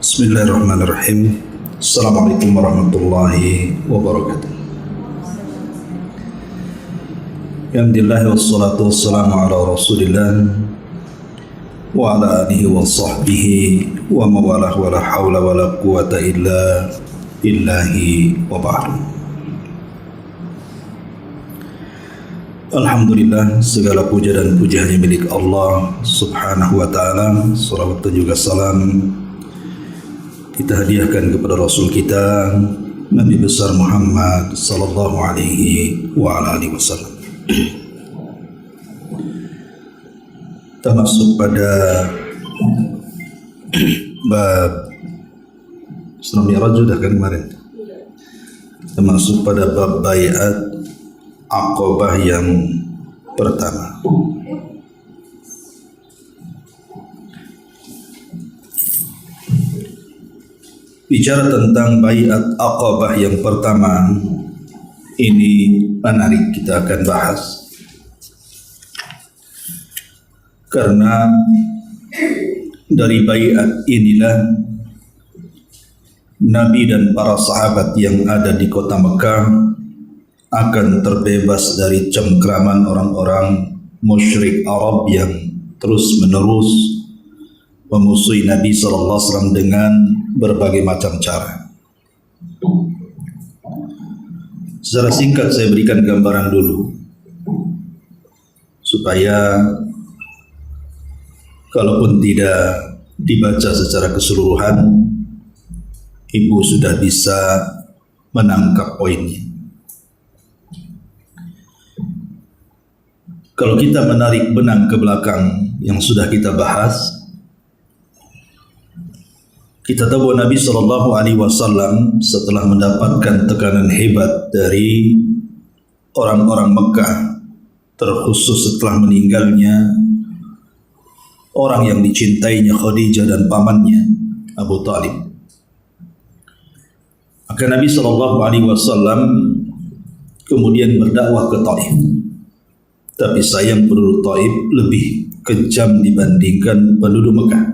Bismillahirrahmanirrahim. Assalamualaikum warahmatullahi wabarakatuh. Alhamdulillah wassalatu wassalamu ala rasulillah wa ala alihi wa sahbihi wa mawalah wa la hawla wa la quwata illa billahi wa ba'du. Alhamdulillah, segala puja dan puji hanya milik Allah subhanahu wa ta'ala. Salawat dan juga salam kita hadiahkan kepada Rasul kita Nabi besar Muhammad sallallahu alaihi wa ala alihi wasallam. Kita masuk pada bab Isra Mi'raj sudah kan kemarin. Kita masuk pada bab baiat Aqabah yang pertama. Bicara tentang baiat Aqabah yang pertama, ini menarik, kita akan bahas. Karena dari baiat inilah Nabi dan para sahabat yang ada di kota Mekah akan terbebas dari cengkraman orang-orang musyrik Arab yang terus-menerus memusuhi Nabi SAW dengan berbagai macam cara. Secara singkat saya berikan gambaran dulu supaya kalaupun tidak dibaca secara keseluruhan, ibu sudah bisa menangkap poinnya. Kalau kita menarik benang ke belakang yang sudah kita bahas, kita tahu bahwa Nabi SAW setelah mendapatkan tekanan hebat dari orang-orang Mekah, terkhusus setelah meninggalnya orang yang dicintainya Khadijah dan pamannya Abu Talib, maka Nabi SAW kemudian berdakwah ke Taif. Tapi sayang penduduk Taif lebih kejam dibandingkan penduduk Mekah,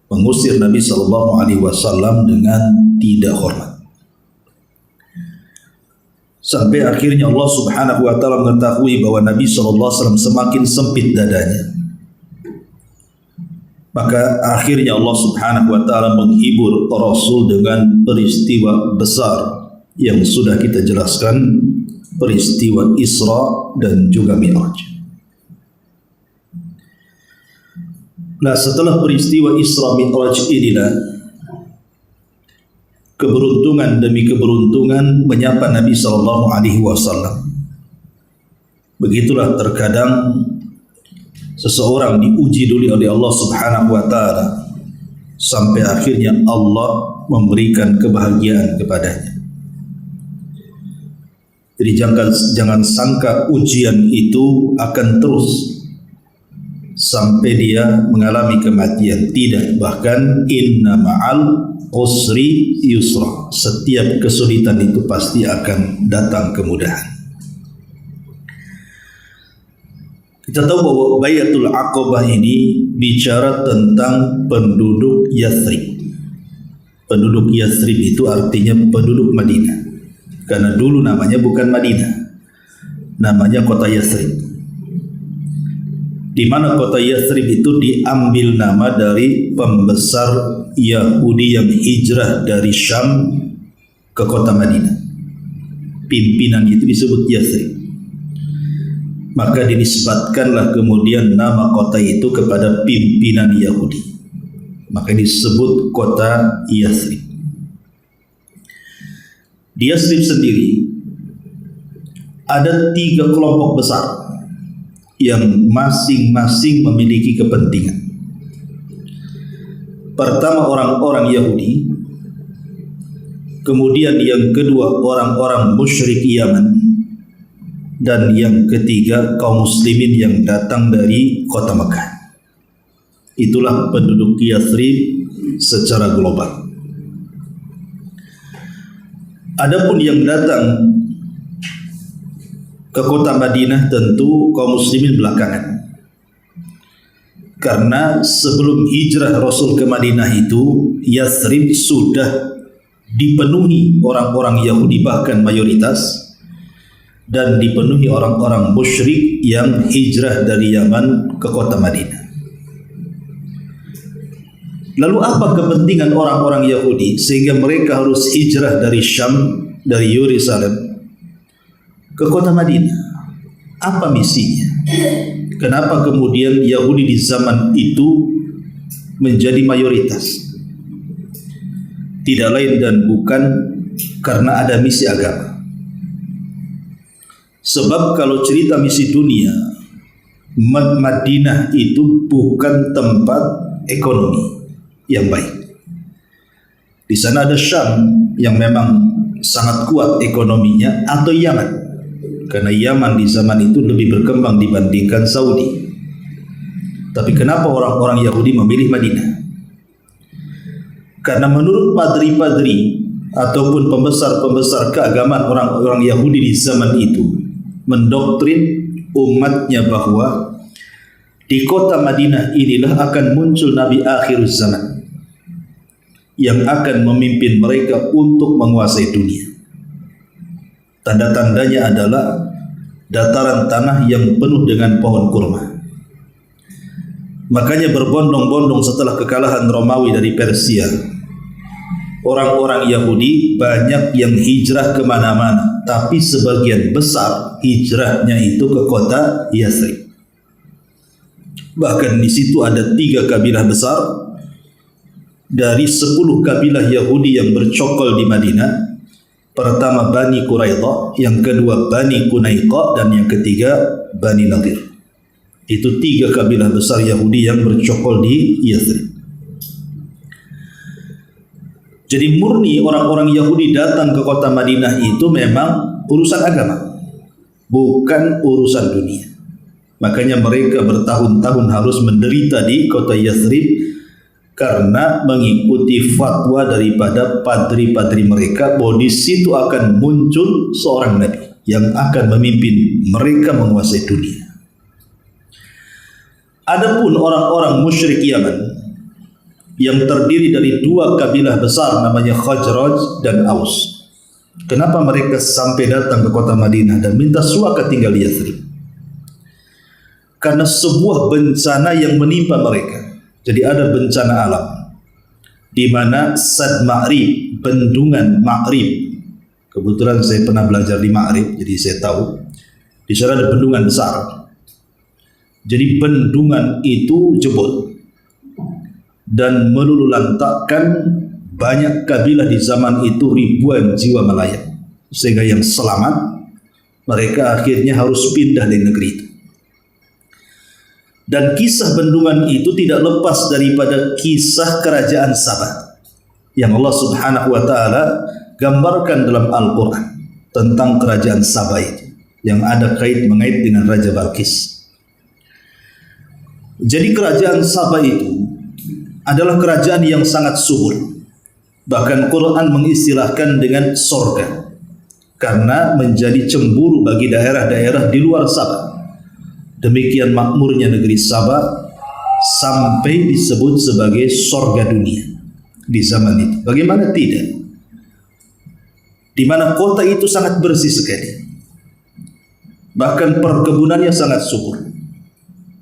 mengusir Nabi SAW dengan tidak hormat. Sampai akhirnya Allah Subhanahu wa ta'ala mengetahui bahwa Nabi SAW semakin sempit dadanya. Maka akhirnya Allah Subhanahu wa ta'ala menghibur Rasul dengan peristiwa besar yang sudah kita jelaskan, peristiwa Isra dan juga Mi'raj. Nah, setelah peristiwa Isra Mi'raj inilah keberuntungan demi keberuntungan menyapa Nabi SAW. Begitulah terkadang seseorang diuji dulu oleh Allah Subhanahu wa ta'ala sampai akhirnya Allah memberikan kebahagiaan kepadanya. Jadi jangan sangka ujian itu akan terus sampai dia mengalami kematian. Tidak, bahkan inna ma'al usri yusra. Setiap kesulitan itu pasti akan datang kemudahan. Kita tahu bahwa Baiatul Aqabah ini bicara tentang penduduk Yathrib. Penduduk Yathrib itu artinya penduduk Madinah. Karena dulu namanya bukan Madinah, namanya kota Yathrib. Di mana kota Yathrib itu diambil nama dari pembesar Yahudi yang hijrah dari Syam ke kota Madinah. Pimpinan itu disebut Yathrib. Maka dinisbatkanlah kemudian nama kota itu kepada pimpinan Yahudi. Maka disebut kota Yathrib. Di Yathrib sendiri ada 3 kelompok besar yang masing-masing memiliki kepentingan. Pertama orang-orang Yahudi, kemudian yang kedua orang-orang musyrik Yaman, dan yang ketiga kaum muslimin yang datang dari kota Mekah. Itulah penduduk Yathrib secara global. Adapun yang datang ke kota Madinah tentu kaum muslimin belakangan. Karena sebelum hijrah Rasul ke Madinah itu, Yathrib sudah dipenuhi orang-orang Yahudi, bahkan mayoritas, dan dipenuhi orang-orang musyrik yang hijrah dari Yaman ke kota Madinah. Lalu apa kepentingan orang-orang Yahudi sehingga mereka harus hijrah dari Syam, dari Yerusalem ke kota Madinah? Apa misinya? Kenapa kemudian Yahudi di zaman itu menjadi mayoritas? Tidak lain dan bukan karena ada misi agama. Sebab kalau cerita misi dunia, Madinah itu bukan tempat ekonomi yang baik. Di sana ada Syam yang memang sangat kuat ekonominya, atau Yaman, karena Yaman di zaman itu lebih berkembang dibandingkan Saudi. Tapi kenapa orang-orang Yahudi memilih Madinah? Karena menurut padri-padri ataupun pembesar-pembesar keagamaan orang-orang Yahudi di zaman itu mendoktrin umatnya bahwa di kota Madinah inilah akan muncul Nabi akhir zaman yang akan memimpin mereka untuk menguasai dunia. Tanda-tandanya adalah dataran tanah yang penuh dengan pohon kurma. Makanya berbondong-bondong setelah kekalahan Romawi dari Persia, orang-orang Yahudi banyak yang hijrah kemana-mana, tapi sebagian besar hijrahnya itu ke kota Yathrib. Bahkan di situ ada 3 kabilah besar dari 10 kabilah Yahudi yang bercokol di Madinah. Pertama Bani Quraidah, yang kedua Bani Qunaiqa, dan yang ketiga Bani Nadir. Itu 3 kabilah besar Yahudi yang bercokol di Yathrib. Jadi murni orang-orang Yahudi datang ke kota Madinah itu memang urusan agama, bukan urusan dunia. Makanya mereka bertahun-tahun harus menderita di kota Yathrib karena mengikuti fatwa daripada padri-padri mereka bahwa di situ akan muncul seorang nabi yang akan memimpin mereka menguasai dunia. Adapun orang-orang musyrik Yaman yang terdiri dari 2 kabilah besar namanya Khazraj dan Aus. Kenapa mereka sampai datang ke kota Madinah dan minta suaka tinggal di Yathrib? Karena sebuah bencana yang menimpa mereka. Jadi ada bencana alam di mana Sad Ma'rib, bendungan Ma'rib. Kebetulan saya pernah belajar di Ma'rib, jadi saya tahu di sana ada bendungan besar. Jadi bendungan itu jebol dan meluluhlantakkan banyak kabilah di zaman itu, ribuan jiwa melayang, sehingga yang selamat mereka akhirnya harus pindah dari negeri itu. Dan kisah bendungan itu tidak lepas daripada kisah kerajaan Sabah yang Allah Subhanahu wa taala gambarkan dalam Al-Qur'an tentang kerajaan Sabah itu yang ada mengait dengan Raja Balqis. Jadi kerajaan Sabah itu adalah kerajaan yang sangat subur. Bahkan Quran mengistilahkan dengan sorga karena menjadi cemburu bagi daerah-daerah di luar Sabah. Demikian makmurnya negeri Sabah sampai disebut sebagai sorga dunia di zaman itu. Bagaimana tidak? Di mana kota itu sangat bersih sekali. Bahkan perkebunannya sangat subur.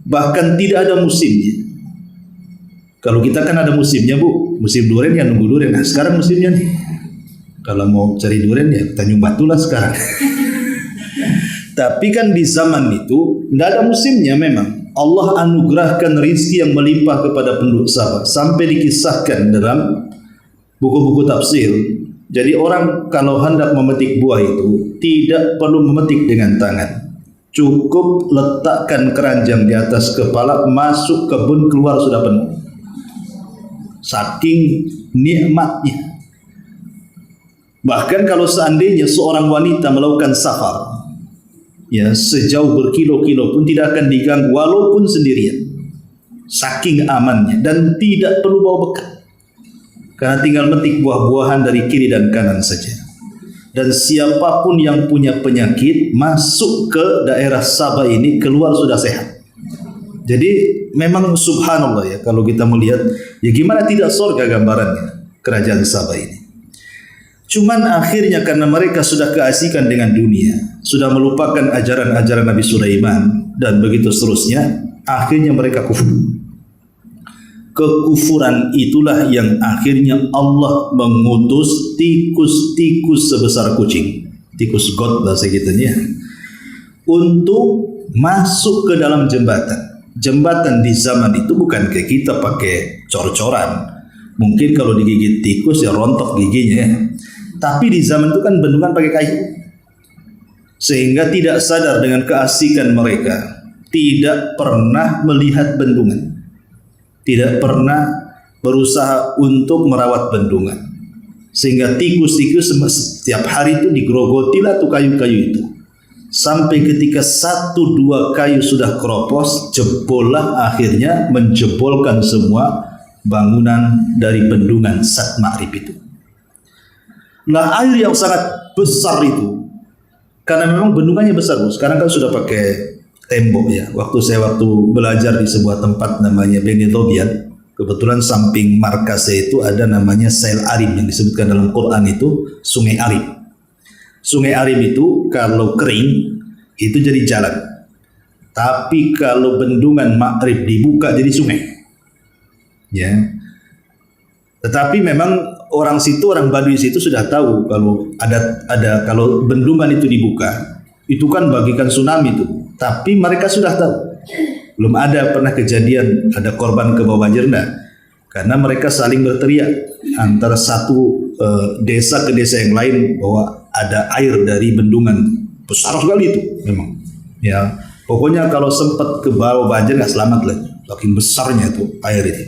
Bahkan tidak ada musimnya. Kalau kita kan ada musimnya, Bu. Musim durian ya nunggu durian. Nah, sekarang musimnya nih. Kalau mau cari durian ya Tanjung Batu lah sekarang. Tapi kan di zaman itu tidak ada musimnya memang. Allah anugerahkan rizki yang melimpah kepada penduduk Sabah. Sampai dikisahkan dalam buku-buku tafsir. Jadi orang kalau hendak memetik buah itu tidak perlu memetik dengan tangan. Cukup letakkan keranjang di atas kepala, masuk kebun, keluar sudah penuh. Saking nikmatnya. Bahkan kalau seandainya seorang wanita melakukan safar, ya sejauh berkilo-kilo pun tidak akan diganggu walaupun sendirian. Saking amannya dan tidak perlu bawa bekal. Karena tinggal metik buah-buahan dari kiri dan kanan saja. Dan siapapun yang punya penyakit masuk ke daerah Sabah ini keluar sudah sehat. Jadi memang subhanallah ya, kalau kita melihat ya gimana tidak surga gambarannya kerajaan Sabah ini. Cuman akhirnya karena mereka sudah keasikan dengan dunia, sudah melupakan ajaran-ajaran Nabi Sulaiman dan begitu seterusnya, akhirnya mereka kufur. Kekufuran itulah yang akhirnya Allah mengutus tikus-tikus sebesar kucing, tikus got bahasa kitanya, untuk masuk ke dalam jembatan. Jembatan di zaman itu bukan kayak kita pakai cor-coran. Mungkin kalau digigit tikus ya rontok giginya ya. Tapi di zaman itu kan bendungan pakai kayu. Sehingga tidak sadar dengan keasikan mereka, tidak pernah melihat bendungan. Tidak pernah berusaha untuk merawat bendungan. Sehingga tikus-tikus setiap hari itu digerogotilah tuh kayu-kayu itu. Sampai ketika 1-2 kayu sudah keropos, jebollah akhirnya menjebolkan semua bangunan dari bendungan Sat Ma'rib itu. Nah, air yang sangat besar itu, karena memang bendungannya besar, Bu. Sekarang kan sudah pakai tembok ya. Waktu belajar di sebuah tempat namanya Beni Tobian, kebetulan samping markasnya itu ada namanya Sail Arim yang disebutkan dalam Quran itu Sungai Arim. Sungai Arim itu kalau kering itu jadi jalan. Tapi kalau bendungan Ma'rib dibuka jadi sungai. Ya. Tetapi memang orang Baduy situ sudah tahu kalau ada kalau bendungan itu dibuka, itu kan bagikan tsunami itu. Tapi mereka sudah tahu. Belum ada pernah kejadian ada korban ke bawah banjir, enggak. Karena mereka saling berteriak antara satu desa ke desa yang lain bahwa ada air dari bendungan besar sekali itu memang. Ya, pokoknya kalau sempat ke bawah banjir nggak selamat lah. Saking besarnya itu air itu.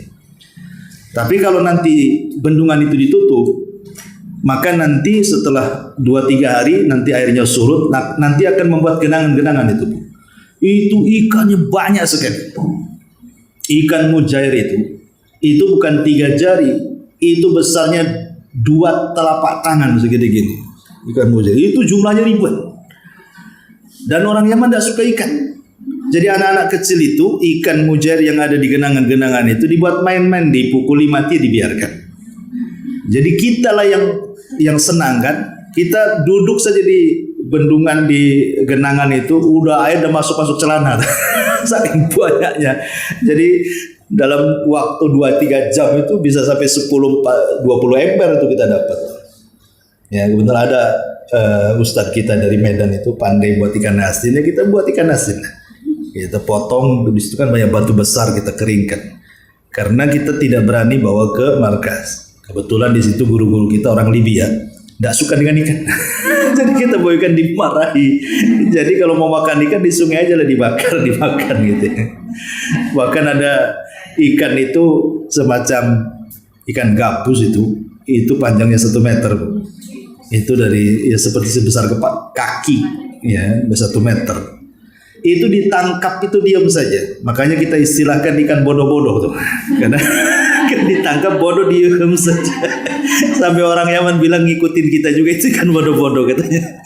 Tapi kalau nanti bendungan itu ditutup, maka nanti setelah 2-3 hari nanti airnya surut, nanti akan membuat genangan-genangan itu. Itu ikannya banyak sekali. Ikan mujair itu bukan 3 jari, itu besarnya 2 telapak tangan segini-gini. Ikan mujair itu jumlahnya ribuan. Dan orang Yaman tidak suka ikan. Jadi anak-anak kecil itu ikan mujair yang ada di genangan-genangan itu dibuat main-main, dipukuli mati, dibiarkan. Jadi kita lah yang senang kan. Kita duduk saja di bendungan di genangan itu udah air udah masuk celana. Saking banyaknya. Jadi dalam waktu 2-3 jam itu bisa sampai 10-20 ember itu kita dapat. Ya, kebetulan ada ustadz kita dari Medan itu pandai buat ikan asin, ya kita buat ikan asin. Kita potong, di situ kan banyak batu besar kita keringkan. Karena kita tidak berani bawa ke markas. Kebetulan di situ guru-guru kita orang Libya, tidak suka dengan ikan. Jadi kita bawa ikan dimarahi. Jadi kalau mau makan ikan di sungai aja lah dibakar, dimakan gitu. Bahkan ada ikan itu semacam ikan gabus itu panjangnya 1 meter. Itu dari ya seperti sebesar kaki ya, 1 meter. Itu ditangkap itu diam saja. Makanya kita istilahkan ikan bodoh-bodoh tuh. Karena ditangkap bodoh diam saja. Sampai orang Yaman bilang ngikutin kita juga itu ikan bodoh-bodoh katanya.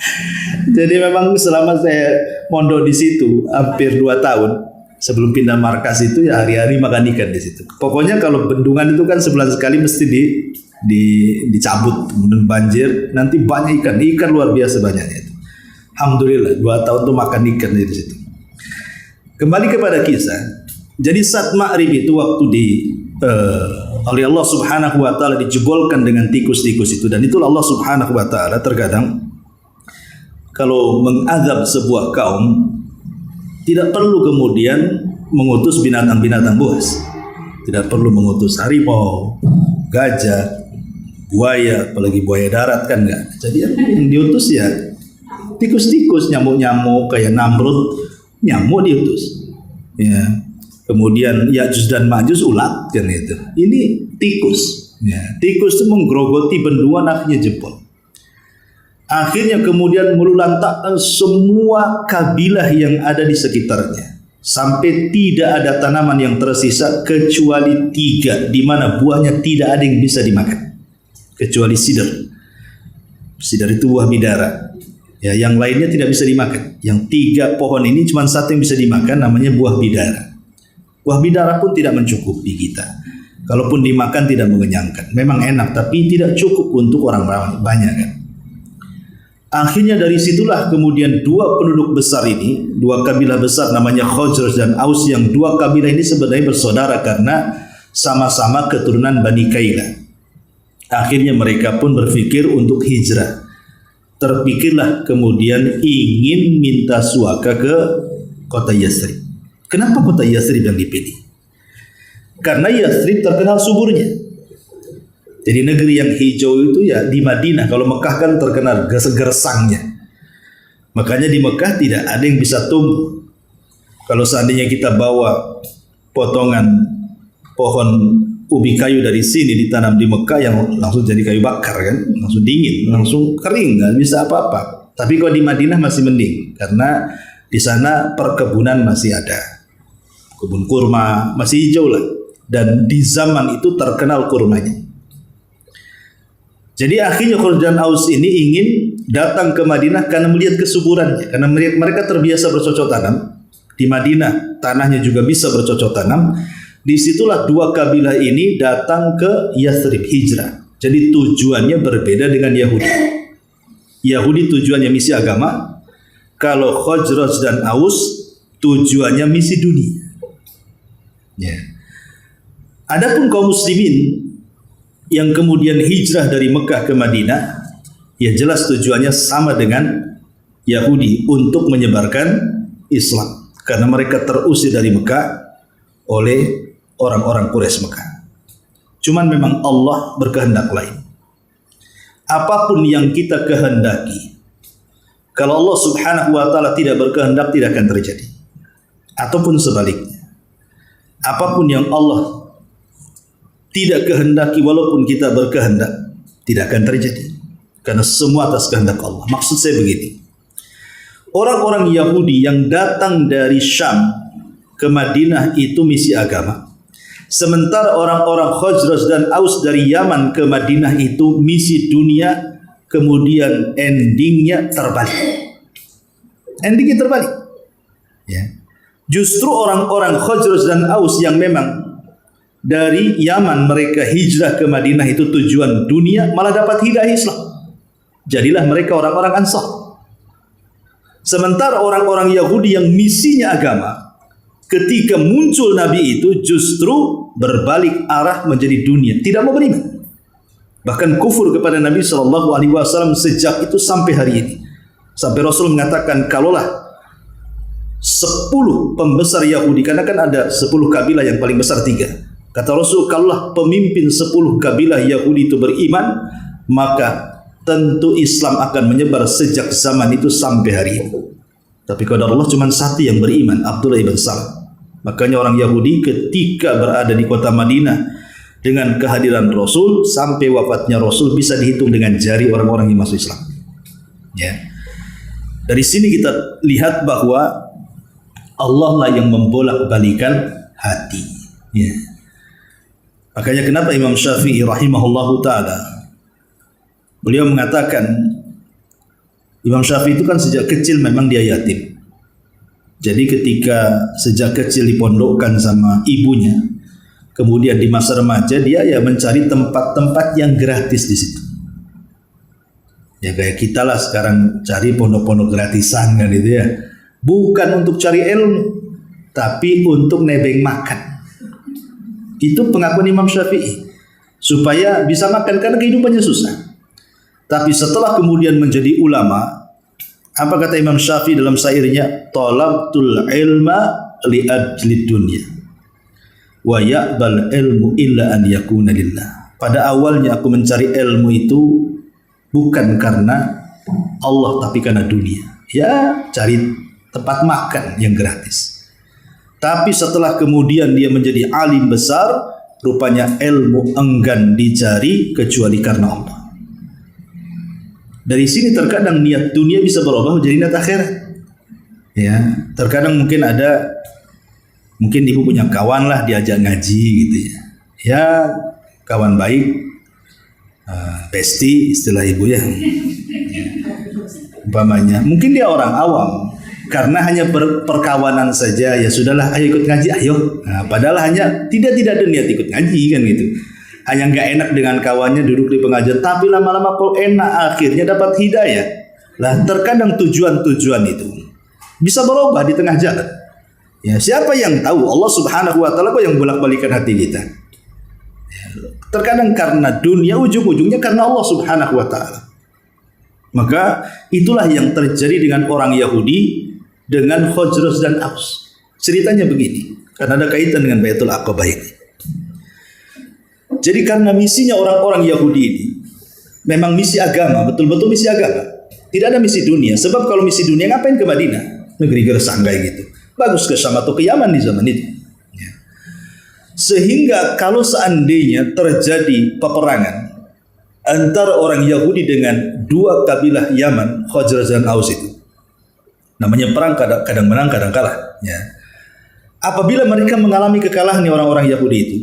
Jadi memang selama saya mondok di situ hampir 2 tahun sebelum pindah markas itu ya hari-hari makan ikan di situ. Pokoknya kalau bendungan itu kan sebulan sekali mesti dicabut, kemudian banjir, nanti banyak ikan luar biasa banyaknya itu. Alhamdulillah 2 tahun tuh makan ikan di situ. Kembali kepada kisah. Jadi Sat Ma'rib itu waktu oleh Allah Subhanahu wa taala dijebolkan dengan tikus-tikus itu, dan itulah Allah Subhanahu wa taala terkadang kalau mengadab sebuah kaum tidak perlu kemudian mengutus binatang-binatang buas. Tidak perlu mengutus harimau, gajah, buaya, apalagi buaya darat kan enggak. Jadi yang diutus ya tikus-tikus, nyamuk-nyamuk kayak Namrud, nyamuk diutus. Ya. Kemudian Ya'juj dan Ma'juj ulat kan itu. Ini tikus. Ya. Tikus itu menggerogoti bendungan, akhirnya jebol. Akhirnya kemudian melulantakkan semua kabilah yang ada di sekitarnya. Sampai tidak ada tanaman yang tersisa kecuali 3 di mana buahnya tidak ada yang bisa dimakan. Kecuali sidr. Sidr itu buah bidara. Ya, yang lainnya tidak bisa dimakan. Yang 3 pohon ini cuma 1 yang bisa dimakan, namanya buah bidara. Buah bidara pun tidak mencukupi kita. Kalaupun dimakan tidak mengenyangkan. Memang enak tapi tidak cukup untuk orang banyak kan. Akhirnya dari situlah kemudian dua penduduk besar ini, dua kabilah besar namanya Khazraj dan Aus, yang dua kabilah ini sebenarnya bersaudara karena sama-sama keturunan Bani Kailah. Akhirnya mereka pun berpikir untuk hijrah. Terpikirlah kemudian ingin minta suaka ke kota Yathrib. Kenapa kota Yathrib yang dipilih? Karena Yathrib terkenal suburnya. Jadi negeri yang hijau itu ya di Madinah. Kalau Mekah kan terkenal gersangnya. Makanya di Mekah tidak ada yang bisa tumbuh. Kalau seandainya kita bawa potongan pohon ubi kayu dari sini ditanam di Mekah, yang langsung jadi kayu bakar kan, langsung dingin, langsung kering, nggak bisa apa-apa. Tapi kalau di Madinah masih mending karena di sana perkebunan masih ada, kebun kurma masih hijau lah, dan di zaman itu terkenal kurmanya. Jadi akhirnya Khazraj dan Aus ini ingin datang ke Madinah karena melihat kesuburannya, karena mereka terbiasa bercocok tanam. Di Madinah tanahnya juga bisa bercocok tanam. Disitulah dua kabilah ini datang ke Yathrib hijrah. Jadi tujuannya berbeda dengan Yahudi. Yahudi tujuannya misi agama. Kalau Khazraj dan Aus tujuannya misi dunia. Ya. Adapun kaum muslimin yang kemudian hijrah dari Mekah ke Madinah, ya jelas tujuannya sama dengan Yahudi, untuk menyebarkan Islam. Karena mereka terusir dari Mekah oleh orang-orang Quraisy Mekah. Cuman memang Allah berkehendak lain. Apapun yang kita kehendaki, kalau Allah Subhanahu wa ta'ala tidak berkehendak, tidak akan terjadi. Ataupun sebaliknya. Apapun yang Allah tidak kehendaki walaupun kita berkehendak, tidak akan terjadi. Karena semua atas kehendak Allah. Maksud saya begini. Orang-orang Yahudi yang datang dari Syam ke Madinah itu misi agama. Sementara orang-orang Khazraj dan Aus dari Yaman ke Madinah itu misi dunia, kemudian endingnya terbalik. Endingnya terbalik. Ya. Justru orang-orang Khazraj dan Aus yang memang dari Yaman mereka hijrah ke Madinah itu tujuan dunia, malah dapat hidayah Islam. Jadilah mereka orang-orang Ansar. Sementara orang-orang Yahudi yang misinya agama, ketika muncul Nabi itu justru berbalik arah menjadi dunia, tidak mau beriman. Bahkan kufur kepada Nabi SAW sejak itu sampai hari ini. Sampai Rasul mengatakan, kalaulah 10 pembesar Yahudi, karena kan ada 10 kabilah yang paling besar 3. Kata Rasul, kalaulah pemimpin 10 kabilah Yahudi itu beriman, maka tentu Islam akan menyebar sejak zaman itu sampai hari ini. Tapi qadar Allah cuma satu yang beriman, Abdullah ibn Salam. Makanya orang Yahudi ketika berada di kota Madinah dengan kehadiran Rasul, sampai wafatnya Rasul bisa dihitung dengan jari orang-orang yang masuk Islam. Ya. Dari sini kita lihat bahwa Allah lah yang membolak-balikan hati. Ya. Makanya kenapa Imam Syafi'i rahimahullahu ta'ala, beliau mengatakan, Imam Syafi'i itu kan sejak kecil memang dia yatim. Jadi ketika sejak kecil dipondokkan sama ibunya, kemudian di masa remaja dia ya mencari tempat-tempat yang gratis di situ. Ya kayak kita lah sekarang cari pondok-pondok gratisan kan gitu ya. Bukan untuk cari ilmu, tapi untuk nebeng makan. Itu pengakuan Imam Syafi'i, supaya bisa makan karena kehidupannya susah. Tapi setelah kemudian menjadi ulama, apa kata Imam Syafi'i dalam syairnya? Talabtul ilma li ajli dunya wa ya'bal ilmu illa an yakuna lillah. Pada awalnya aku mencari ilmu itu bukan karena Allah, tapi karena dunia. Ya, cari tempat makan yang gratis. Tapi setelah kemudian dia menjadi alim besar, rupanya ilmu enggan dicari kecuali karena Allah. Dari sini terkadang niat dunia bisa berubah menjadi niat akhirat. Ya, terkadang mungkin ibu punya kawan lah diajak ngaji gitu ya. Ya, kawan baik, bestie istilah ibu ya. Umpamanya, mungkin dia orang awam. Karena hanya perkawanan saja, ya sudahlah, ayo ikut ngaji, ayo. Nah, padahal hanya tidak ada niat ikut ngaji kan gitu. Hanya nggak enak dengan kawannya duduk di pengajian, tapi lama-lama kok enak, akhirnya dapat hidayah. Lah terkadang tujuan-tujuan itu bisa berubah di tengah jalan. Ya, siapa yang tahu? Allah Subhanahu wa taala kok yang bolak-balikan hati kita. Ya, terkadang karena dunia, ujung-ujungnya karena Allah Subhanahu wa taala. Maka itulah yang terjadi dengan orang Yahudi dengan Khazraj dan Aus. Ceritanya begini, karena ada kaitan dengan Baitul Aqabah ini. Jadi karena misinya orang-orang Yahudi ini memang misi agama, betul-betul misi agama. Tidak ada misi dunia. Sebab kalau misi dunia ngapain ke Madinah? Negeri gersang kayak gitu. Bagus ke Syam atau ke Yaman di zaman itu. Ya. Sehingga kalau seandainya terjadi peperangan antara orang Yahudi dengan dua kabilah Yaman, Khazraj dan Aus itu, namanya perang, kadang menang, kadang kalah. Ya. Apabila mereka mengalami kekalahan orang-orang Yahudi itu,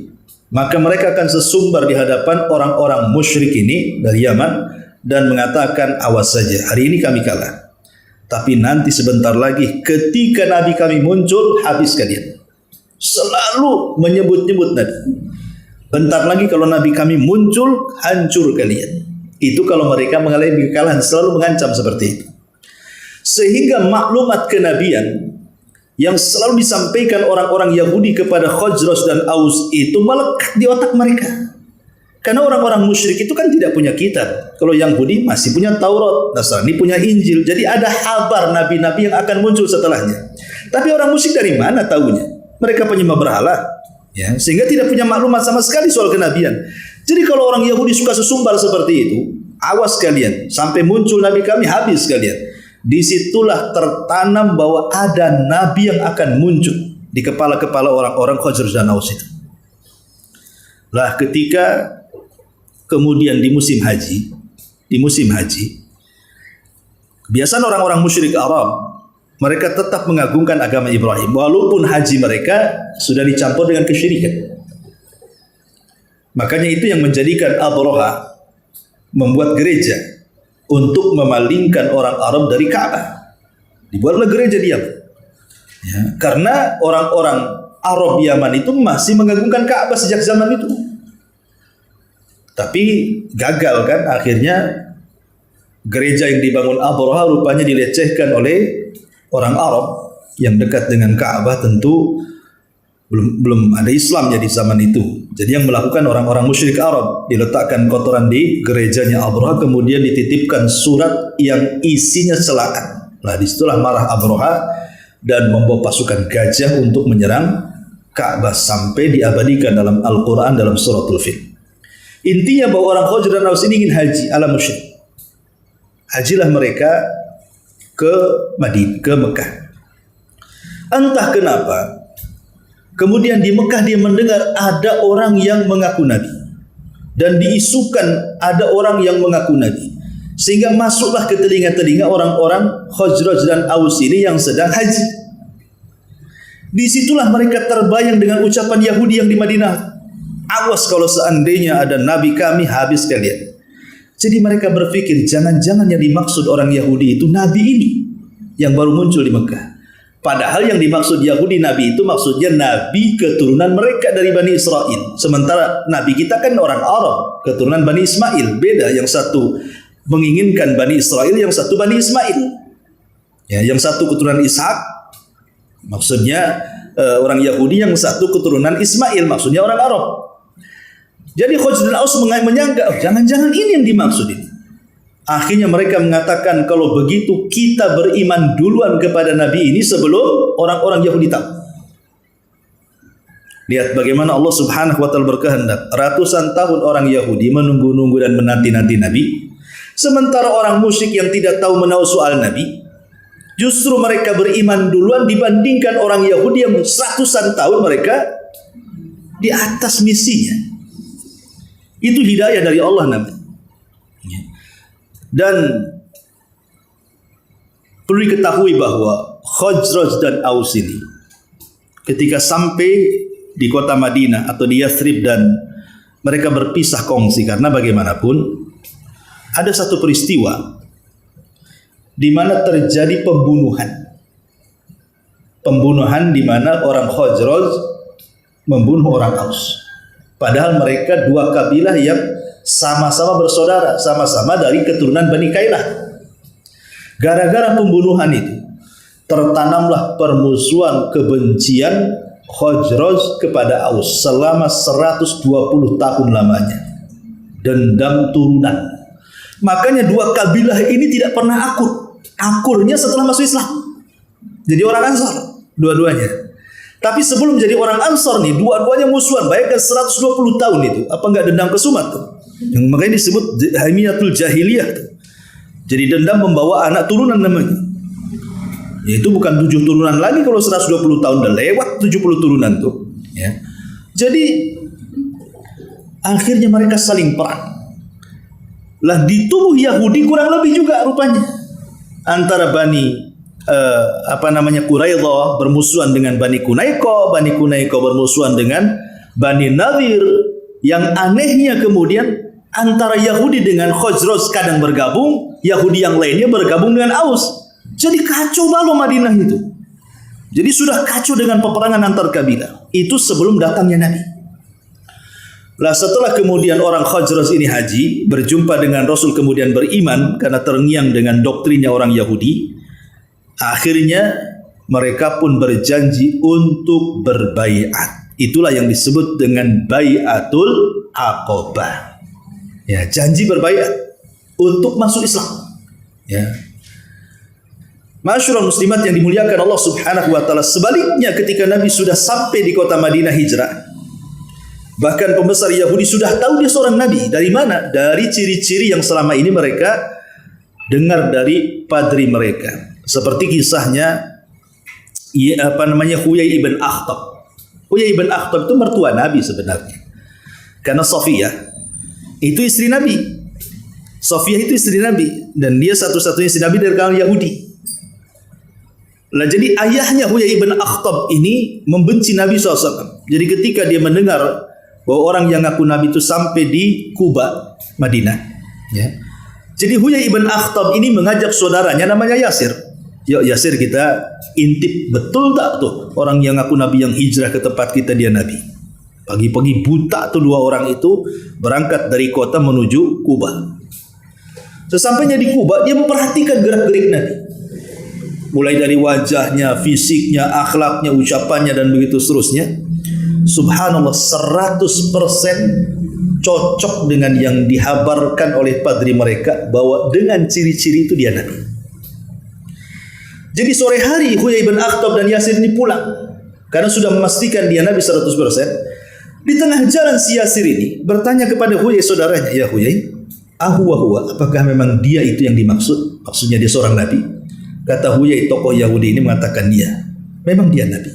maka mereka akan sesumbar di hadapan orang-orang musyrik ini dari Yaman dan mengatakan, awas saja, hari ini kami kalah. Tapi nanti sebentar lagi ketika Nabi kami muncul, habis kalian. Selalu menyebut-nyebut Nabi. Bentar lagi kalau Nabi kami muncul, hancur kalian. Itu kalau mereka mengalami kekalahan, selalu mengancam seperti itu. Sehingga maklumat kenabian yang selalu disampaikan orang-orang Yahudi kepada Khazraj dan Aus itu melekat di otak mereka. Karena orang-orang musyrik itu kan tidak punya kitab. Kalau Yahudi masih punya Taurat, Nasrani punya Injil. Jadi ada kabar nabi-nabi yang akan muncul setelahnya. Tapi orang musyrik dari mana tahunya? Mereka penyembah berhala, ya, sehingga tidak punya maklumat sama sekali soal kenabian. Jadi kalau orang Yahudi suka sesumbar seperti itu, awas kalian, sampai muncul nabi kami, habis kalian. Disitulah tertanam bahwa ada nabi yang akan muncul di kepala-kepala orang-orang Khazraj dan Aus itu. Lah ketika kemudian di musim haji, kebiasaan orang-orang musyrik Arab, mereka tetap mengagungkan agama Ibrahim walaupun haji mereka sudah dicampur dengan kesyirikan. Makanya itu yang menjadikan Abraha membuat gereja untuk memalingkan orang Arab dari Ka'bah. Dibuatlah gereja di Yaman. Ya, karena orang-orang Arab Yaman itu masih mengagungkan Ka'bah sejak zaman itu. Tapi gagal kan, akhirnya gereja yang dibangun Abraha rupanya dilecehkan oleh orang Arab yang dekat dengan Ka'bah. Tentu belum ada Islamnya di zaman itu. Jadi yang melakukan orang-orang musyrik Arab, diletakkan kotoran di gerejanya Abraha, kemudian dititipkan surat yang isinya celaan. Nah, disitulah marah Abraha dan membawa pasukan gajah untuk menyerang Ka'bah sampai diabadikan dalam Al-Quran dalam suratul Fil. Intinya bahwa orang Khazraj dan Aus ini ingin haji ala musyrik. Hajilah mereka ke Madinah, ke Mekah. Entah kenapa, kemudian di Mekah dia mendengar ada orang yang mengaku Nabi. Dan diisukan ada orang yang mengaku Nabi. Sehingga masuklah ke telinga-telinga orang-orang Khazraj dan Aus ini yang sedang haji. Disitulah mereka terbayang dengan ucapan Yahudi yang di Madinah. Awas kalau seandainya ada Nabi kami, habis kalian. Jadi mereka berpikir, jangan-jangan yang dimaksud orang Yahudi itu Nabi ini yang baru muncul di Mekah. Padahal yang dimaksud Yahudi Nabi itu maksudnya Nabi keturunan mereka dari Bani Israel. Sementara Nabi kita kan orang Arab, keturunan Bani Ismail. Beda, yang satu menginginkan Bani Israel, yang satu Bani Ismail. Ya, yang satu keturunan Ishak, maksudnya orang Yahudi, yang satu keturunan Ismail, maksudnya orang Arab. Jadi Khazraj dan Aus menyangka, jangan-jangan ini yang dimaksud ini. Akhirnya mereka mengatakan, kalau begitu kita beriman duluan kepada Nabi ini sebelum orang-orang Yahudi tahu. Lihat bagaimana Allah Subhanahu wa taala berkehendak. Ratusan tahun orang Yahudi menunggu-nunggu dan menanti-nanti Nabi. Sementara orang musyrik yang tidak tahu menahu soal Nabi, justru mereka beriman duluan dibandingkan orang Yahudi yang ratusan tahun mereka di atas misinya. Itu hidayah dari Allah nanti. Dan perlu diketahui bahwa Khazraj dan Aus ini ketika sampai di kota Madinah atau di Yathrib dan mereka berpisah kongsi, karena bagaimanapun ada satu peristiwa di mana terjadi pembunuhan di mana orang Khazraj membunuh orang Aus. Padahal mereka dua kabilah yang sama-sama bersaudara, sama-sama dari keturunan Bani Kailah. Gara-gara pembunuhan itu tertanamlah permusuhan, kebencian Khazraj kepada Aus selama 120 tahun lamanya. Dendam turunan. Makanya dua kabilah ini tidak pernah akur. Akurnya setelah masuk Islam. Jadi orang Ansar dua-duanya. Tapi sebelum jadi orang Ansar nih, dua-duanya musuhan. Bayangkan 120 tahun itu. Apa enggak dendam kesumat tuh? Yang makanya disebut Hamiyatul Jahiliyah tuh. Jadi dendam membawa anak turunan namanya. Yaitu bukan 7 turunan lagi kalau 120 tahun udah lewat 70 turunan tuh. Ya. Jadi akhirnya mereka saling perang. Lah di tubuh Yahudi kurang lebih juga rupanya. Antara Bani Quraidah bermusuhan dengan Bani Qunaiqah, Bani Qunaiqah bermusuhan dengan Bani Nadir. Yang anehnya kemudian antara Yahudi dengan Khazraj kadang bergabung, Yahudi yang lainnya bergabung dengan Aus. Jadi kacau balau Madinah itu. Jadi sudah kacau dengan peperangan antar kabilah. Itu sebelum datangnya Nabi. Lah setelah kemudian orang Khazraj ini haji, berjumpa dengan Rasul kemudian beriman karena terngiang dengan doktrinnya orang Yahudi. Akhirnya mereka pun berjanji untuk berbaiat. Itulah yang disebut dengan Baiatul Aqabah. Ya, janji berbaiat untuk masuk Islam. Ya. Masyarul muslimat yang dimuliakan Allah Subhanahu wa taala, sebaliknya ketika Nabi sudah sampai di kota Madinah hijrah, bahkan pembesar Yahudi sudah tahu dia seorang nabi. Dari mana? Dari ciri-ciri yang selama ini mereka dengar dari padri mereka. Seperti kisahnya Huyai ibn Akhtab. Huyai ibn Akhtab itu mertua Nabi sebenarnya. Karena Safiyah itu istri Nabi. Safiyah itu istri Nabi dan dia satu-satunya istri Nabi dari kalangan Yahudi. Lah jadi ayahnya Huyai ibn Akhtab ini membenci Nabi SAW. Jadi ketika dia mendengar bahwa orang yang ngaku Nabi itu sampai di Kuba, Madinah, ya. Jadi Huyai ibn Akhtab ini mengajak saudaranya namanya Yasir. Yuk Yasir, kita intip betul tak tuh orang yang ngaku Nabi yang hijrah ke tempat kita dia Nabi. Pagi-pagi buta tuh dua orang itu berangkat dari kota menuju Kuba. Sesampainya di Kuba dia memperhatikan gerak-gerik Nabi. Mulai dari wajahnya, fisiknya, akhlaknya, ucapannya dan begitu seterusnya. Subhanallah 100% cocok dengan yang dihabarkan oleh padri mereka bahwa dengan ciri-ciri itu dia Nabi. Jadi sore hari Huyai ibn Akhtab dan Yasir ini pulang karena sudah memastikan dia Nabi 100%. Di tengah jalan si Yasir ini bertanya kepada Huyai saudaranya, "Ya Huyai, huwa, apakah memang dia itu yang dimaksud? Maksudnya dia seorang Nabi?" Kata Huyai, tokoh Yahudi ini mengatakan dia. Memang dia Nabi.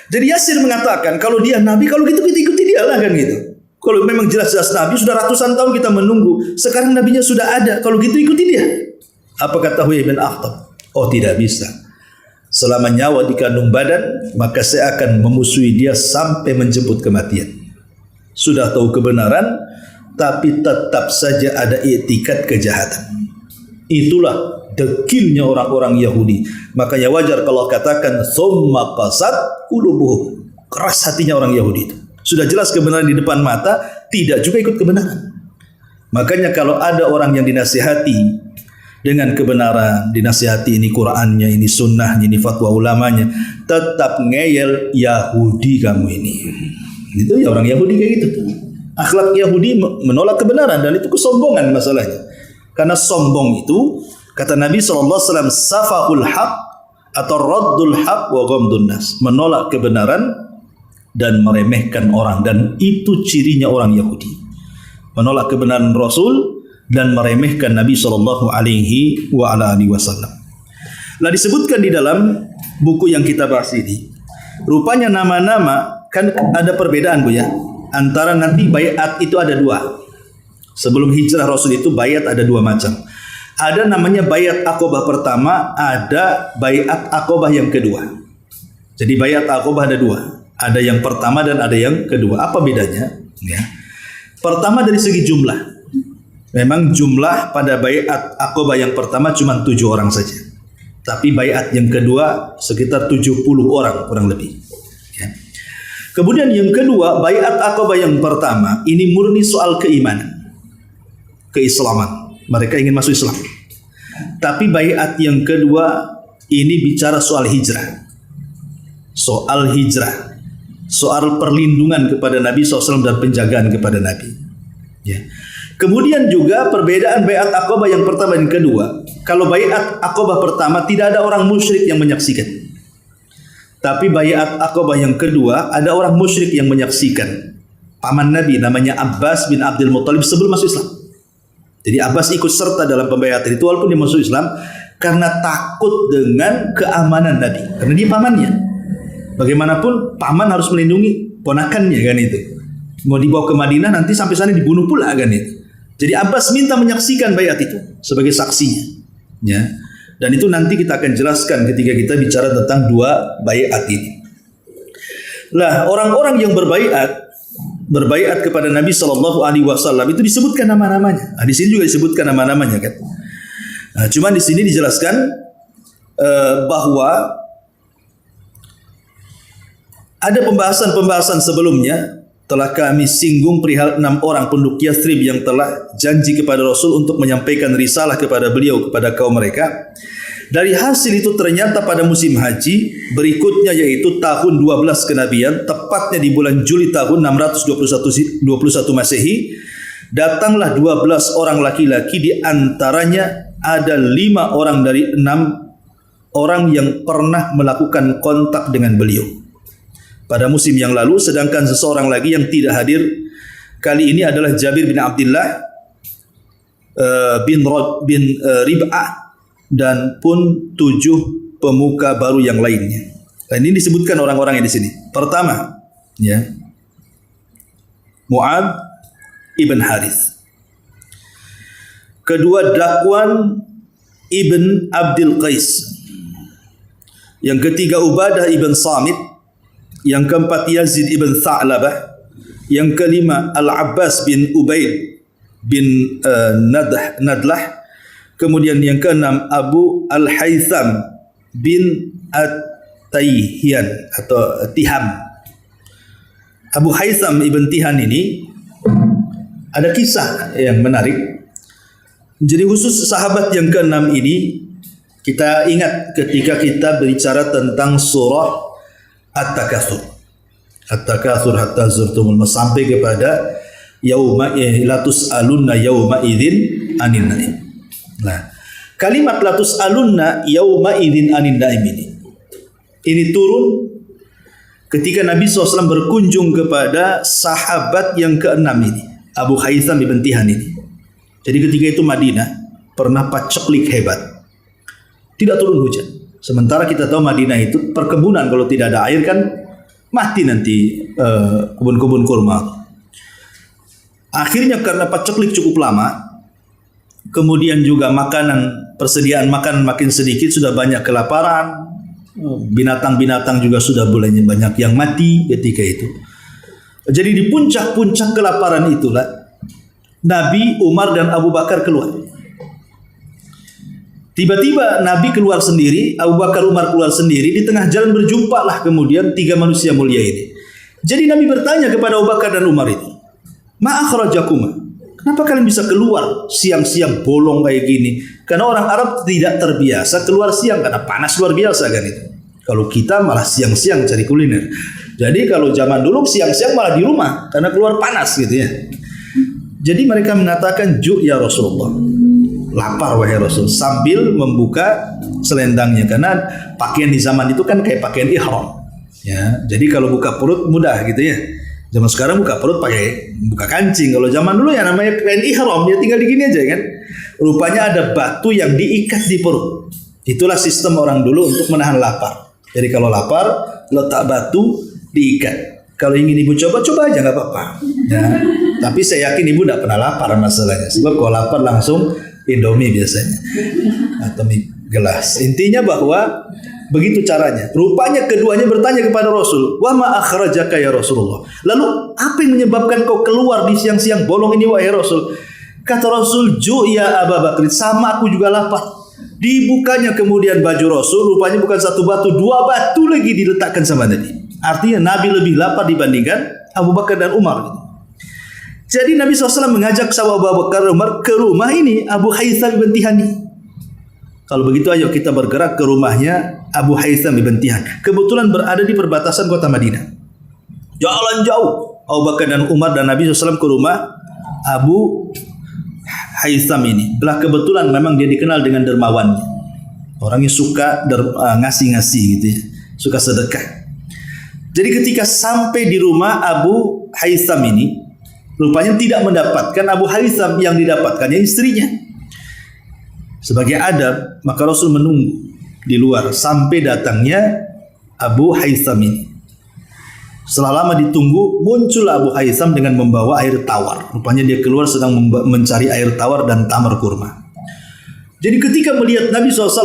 Jadi Yasir mengatakan kalau dia Nabi, kalau gitu kita ikuti dia lah kan gitu. Kalau memang jelas-jelas Nabi, sudah ratusan tahun kita menunggu. Sekarang Nabinya sudah ada. Kalau gitu ikuti dia. Apa kata Huyai bin Akhtab? Oh tidak bisa. Selama nyawa dikandung badan, maka saya akan memusuhi dia sampai menjemput kematian. Sudah tahu kebenaran, tapi tetap saja ada i'tikad kejahatan. Itulah dekilnya orang-orang Yahudi. Makanya wajar kalau katakan summa qasat qulubuhum. Keras hatinya orang Yahudi itu. Sudah jelas kebenaran di depan mata, tidak juga ikut kebenaran. Makanya kalau ada orang yang dinasihati dengan kebenaran, dinasihati ini Qur'annya, ini sunnahnya, ini fatwa ulamanya, tetap ngeyel, Yahudi kamu ini. Itu ya orang Yahudi kayak gitu tuh. Akhlak Yahudi menolak kebenaran dan itu kesombongan masalahnya. Karena sombong itu kata Nabi SAW, safahul haq atau raddul haq wa ghamdun nas, menolak kebenaran dan meremehkan orang, dan itu cirinya orang Yahudi. Menolak kebenaran Rasul dan meremehkan Nabi SAW. Nah disebutkan di dalam buku yang kita bahas ini, rupanya nama-nama kan ada perbedaan Bu ya. Antara nanti baiat itu ada dua. Sebelum hijrah Rasul itu baiat ada dua macam. Ada namanya baiat Aqabah pertama, ada baiat Aqabah yang kedua. Jadi baiat Aqabah ada dua. Ada yang pertama dan ada yang kedua. Apa bedanya? Ya. Pertama dari segi jumlah. Memang jumlah pada baiat Aqabah yang pertama cuma 7 orang saja. Tapi baiat yang kedua sekitar 70 orang kurang lebih. Ya. Kemudian yang kedua, baiat Aqabah yang pertama ini murni soal keimanan, keislaman. Mereka ingin masuk Islam. Tapi baiat yang kedua ini bicara soal hijrah. Soal hijrah. Soal perlindungan kepada Nabi SAW dan penjagaan kepada Nabi. Ya. Kemudian juga perbedaan baiat Aqabah yang pertama dan kedua. Kalau baiat Aqabah pertama tidak ada orang musyrik yang menyaksikan. Tapi baiat Aqabah yang kedua ada orang musyrik yang menyaksikan. Paman Nabi namanya Abbas bin Abdul Muttalib sebelum masuk Islam. Jadi Abbas ikut serta dalam pembaiatan itu walaupun dia masuk Islam karena takut dengan keamanan Nabi. Karena dia pamannya. Bagaimanapun paman harus melindungi ponakannya kan itu. Mau dibawa ke Madinah nanti sampai sana dibunuh pula kan itu. Jadi Abbas minta menyaksikan baiat itu sebagai saksinya. Ya. Dan itu nanti kita akan jelaskan ketika kita bicara tentang dua baiat ini. Lah, orang-orang yang berbaiat kepada Nabi Shallallahu Alaihi Wasallam itu disebutkan nama-namanya. Nah, di sini juga disebutkan nama-namanya kan. Nah, cuman di sini dijelaskan bahwa ada pembahasan-pembahasan sebelumnya telah kami singgung perihal 6 orang penduduk Yathrib yang telah janji kepada Rasul untuk menyampaikan risalah kepada beliau kepada kaum mereka. Dari hasil itu ternyata pada musim haji berikutnya yaitu tahun 12 kenabian, tepatnya di bulan Juli tahun 621 Masehi, datanglah 12 orang laki-laki, di antaranya ada 5 orang dari 6 orang yang pernah melakukan kontak dengan beliau pada musim yang lalu, sedangkan seseorang lagi yang tidak hadir kali ini adalah Jabir bin Abdullah bin Rib'ah dan pun 7 pemuka baru yang lainnya. Dan ini disebutkan orang-orang yang di sini. Pertama, ya, Mu'ad ibn Harith. Kedua, Dakwan ibn Abdul Qais. Yang ketiga, Ubadah ibn Samit. Yang keempat, Yazid ibn Tha'labah. Yang kelima, Al-Abbas bin Ubaid bin Nadlah. Kemudian yang keenam, Abu Al-Haytham bin At-Tayhian atau Tiham. Abu Haytham ibn Tihan ini ada kisah yang menarik. Jadi khusus sahabat yang keenam ini kita ingat ketika kita berbicara tentang surah At-Takatsur. At-Takatsur hatta zurtumul sampai kepada yauma latus alunna yauma idzin anin naim. Nah, kalimat latus alunna yauma idzin anin naim ini turun ketika Nabi SAW berkunjung kepada sahabat yang keenam ini, Abu Haytham ibn Tihan ini. Jadi ketika itu Madinah pernah paceklik hebat, tidak turun hujan. Sementara kita tahu Madinah itu perkebunan, kalau tidak ada air kan mati nanti kebun-kebun kurma. Akhirnya karena paceklik cukup lama, kemudian juga persediaan makanan makin sedikit, sudah banyak kelaparan, binatang-binatang juga sudah mulai banyak yang mati ketika itu. Jadi di puncak-puncak kelaparan itulah Nabi, Umar dan Abu Bakar keluar. Tiba-tiba Nabi keluar sendiri, Abu Bakar, Umar keluar sendiri. Di tengah jalan berjumpalah kemudian 3 manusia mulia ini. Jadi Nabi bertanya kepada Abu Bakar dan Umar itu, "Ma akhrajakuma? Kenapa kalian bisa keluar siang-siang bolong kayak gini?" Karena orang Arab tidak terbiasa keluar siang karena panas luar biasa kan itu. Kalau kita malah siang-siang cari kuliner. Jadi kalau zaman dulu siang-siang malah di rumah karena keluar panas gitu ya. Jadi mereka mengatakan, "Ju ya Rasulullah." Lapar wahai Rasul, sambil membuka selendangnya, karena pakaian di zaman itu kan kayak pakaian ihram. Ya, jadi kalau buka perut mudah gitu ya. Zaman sekarang buka perut pakai buka kancing. Kalau zaman dulu ya namanya pakaian ihram, ya tinggal digini aja kan. Rupanya ada batu yang diikat di perut. Itulah sistem orang dulu untuk menahan lapar. Jadi kalau lapar, letak batu diikat. Kalau ingin ibu coba aja nggak apa-apa. Ya. Tapi saya yakin ibu tidak pernah lapar masalahnya. Sebab kalau lapar langsung Indomie biasanya atau mie gelas. Intinya bahwa begitu caranya. Rupanya keduanya bertanya kepada Rasul, "Wa ma akhrajaka ya Rasulullah?" Lalu apa yang menyebabkan kau keluar di siang-siang bolong ini wahai Rasul? Kata Rasul, "Ju ya Abu Bakar, sama aku juga lapar." Dibukanya kemudian baju Rasul, rupanya bukan 1 batu, 2 batu lagi diletakkan sama Nabi. Artinya Nabi lebih lapar dibandingkan Abu Bakar dan Umar gitu. Jadi Nabi SAW mengajak sahabat Abu Bakar dan Umar ke rumah ini Abu Haytham bin Tihani. Kalau begitu ayo kita bergerak ke rumahnya Abu Haytham bin Tihani. Kebetulan berada di perbatasan kota Madinah. Jalan jauh Abu Bakar dan Umar dan Nabi SAW ke rumah Abu Haytham ini. Belah kebetulan memang dia dikenal dengan dermawannya. Orangnya suka ngasih-ngasih gitu ya. Suka sedekah. Jadi ketika sampai di rumah Abu Haytham ini, rupanya tidak mendapatkan Abu Haytham, yang didapatkannya istrinya. Sebagai adab, maka Rasul menunggu di luar sampai datangnya Abu Haytham ini. Setelah lama ditunggu, muncul Abu Haytham dengan membawa air tawar. Rupanya dia keluar sedang mencari air tawar dan tamar kurma. Jadi ketika melihat Nabi SAW,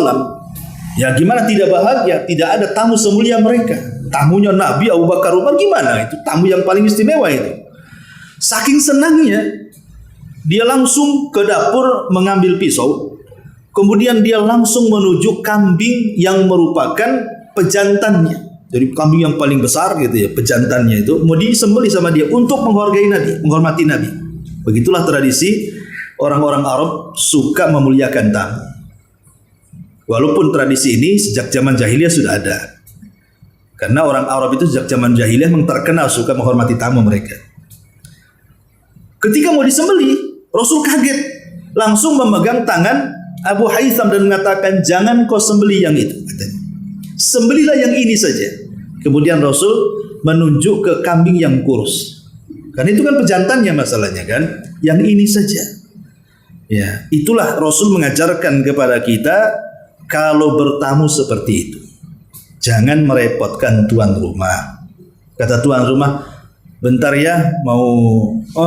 ya gimana tidak bahagia? Tidak ada tamu semulia mereka. Tamunya Nabi, Abu Bakar, Umar, gimana itu? Tamu yang paling istimewa itu. Saking senangnya, dia langsung ke dapur mengambil pisau. Kemudian dia langsung menuju kambing yang merupakan pejantannya. Jadi kambing yang paling besar gitu ya, pejantannya itu mau disembelih sama dia untuk menghargai Nabi, menghormati Nabi. Begitulah tradisi orang-orang Arab, suka memuliakan tamu. Walaupun tradisi ini sejak zaman jahiliyah sudah ada. Karena orang Arab itu sejak zaman jahiliyah memang terkenal suka menghormati tamu mereka. Ketika mau disembelih, Rasul kaget, langsung memegang tangan Abu Haytham dan mengatakan, jangan kau sembelih yang itu, katanya. Sembelihlah yang ini saja. Kemudian Rasul menunjuk ke kambing yang kurus. Karena itu kan pejantannya masalahnya kan, yang ini saja. Ya, itulah Rasul mengajarkan kepada kita kalau bertamu seperti itu. Jangan merepotkan tuan rumah. Kata tuan rumah, bentar ya, mau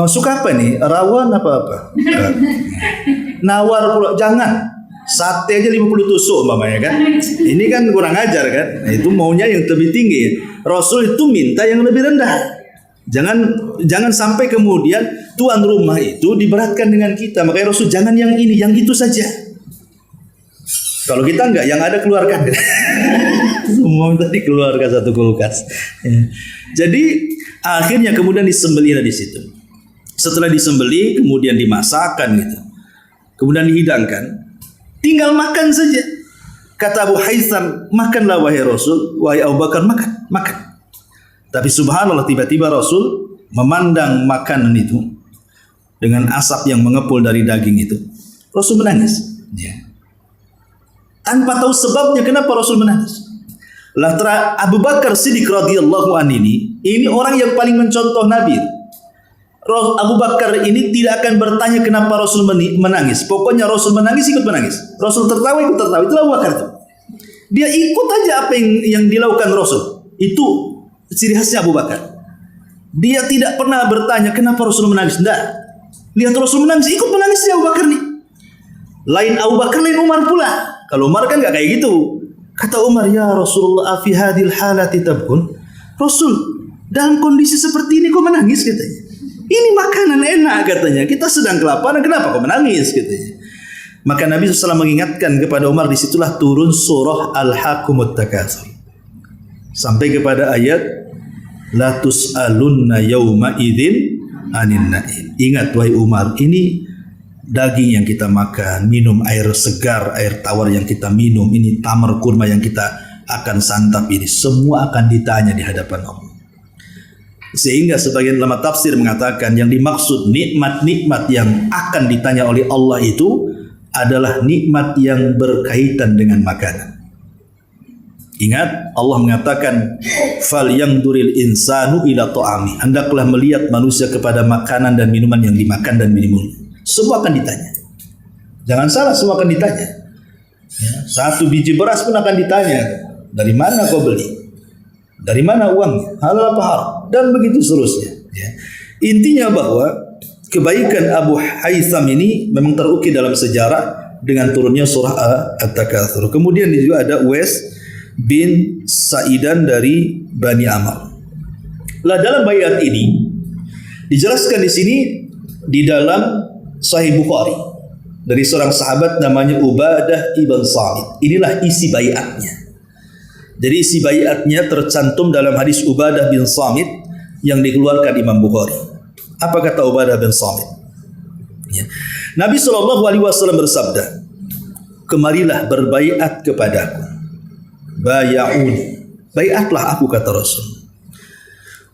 suka apa nih? Rawon apa-apa? Nawar pula, jangan. Sate aja 50 tusuk umpamanya kan. Ini kan kurang ajar kan. Nah, itu maunya yang lebih tinggi. Rasul itu minta yang lebih rendah. Jangan sampai kemudian tuan rumah itu diberatkan dengan kita. Makanya Rasul jangan yang ini, yang itu saja. Kalau kita enggak, yang ada keluarkan. Semua tadi keluarkan satu kulkas. Ya. Jadi akhirnya kemudian disembelihlah di situ. Setelah disembelih kemudian dimasakkan gitu. Kemudian dihidangkan. Tinggal makan saja. Kata Abu Haytham, makanlah wahai Rasul, wahai Abu Bakar, makan. Tapi subhanallah, tiba-tiba Rasul memandang makanan itu dengan asap yang mengepul dari daging itu. Rasul menangis. Ya. Tanpa tahu sebabnya kenapa Rasul menangis. Lah Abu Bakar Siddiq radhiyallahu anhu ini orang yang paling mencontoh Nabi. Abu Bakar ini tidak akan bertanya kenapa Rasul menangis. Pokoknya Rasul menangis, ikut menangis. Rasul tertawa, ikut tertawa. Itulah Abu Bakar itu. Dia ikut aja apa yang dilakukan Rasul. Itu ciri khasnya Abu Bakar. Dia tidak pernah bertanya kenapa Rasul menangis. Tidak. Lihat Rasul menangis, ikut menangis Abu Bakar nih. Lain Abu Bakar, lain Umar pula. Kalau Umar kan gak kayak gitu. Kata Umar, ya Rasulullah, afi hadil halati tabkun. Rasul, dalam kondisi seperti ini kok menangis katanya. Ini makanan enak katanya. Kita sedang kelaparan, kenapa kok menangis katanya. Maka Nabi SAW mengingatkan kepada Umar, disitulah turun surah Al-Hakumut Takatsur. Sampai kepada ayat la tus'alunna yawma idzin anin na'im. Ingat wahai Umar, ini daging yang kita makan, minum air segar, air tawar yang kita minum, ini tamar kurma yang kita akan santap, ini semua akan ditanya di hadapan Allah. Sehingga sebagian ulama tafsir mengatakan yang dimaksud nikmat-nikmat yang akan ditanya oleh Allah itu adalah nikmat yang berkaitan dengan makanan. Ingat Allah mengatakan fal yangduril insanu ila ta'ami. Hendaklah melihat manusia kepada makanan dan minuman yang dimakan dan minum. Semua akan ditanya. Jangan salah, semua akan ditanya. Ya, satu biji beras pun akan ditanya. Dari mana kau beli? Dari mana uangnya? Halal apa haram? Dan begitu seterusnya. Ya. Intinya bahwa kebaikan Abu Haytham ini memang terukir dalam sejarah dengan turunnya surah At-Takatsur. Kemudian juga ada Uwais bin Sa'idan dari Bani Amr. Lah dalam bayat ini dijelaskan di sini di dalam Sahih Bukhari dari seorang sahabat namanya Ubadah ibn Samit. Inilah isi bayatnya. Jadi isi baiatnya tercantum dalam hadis Ubadah bin Samit yang dikeluarkan Imam Bukhari. Apa kata Ubadah bin Samit? Ya. Nabi SAW bersabda, kemarilah berbaiat kepadaku. Baya'uni. Baiatlah aku, kata Rasul.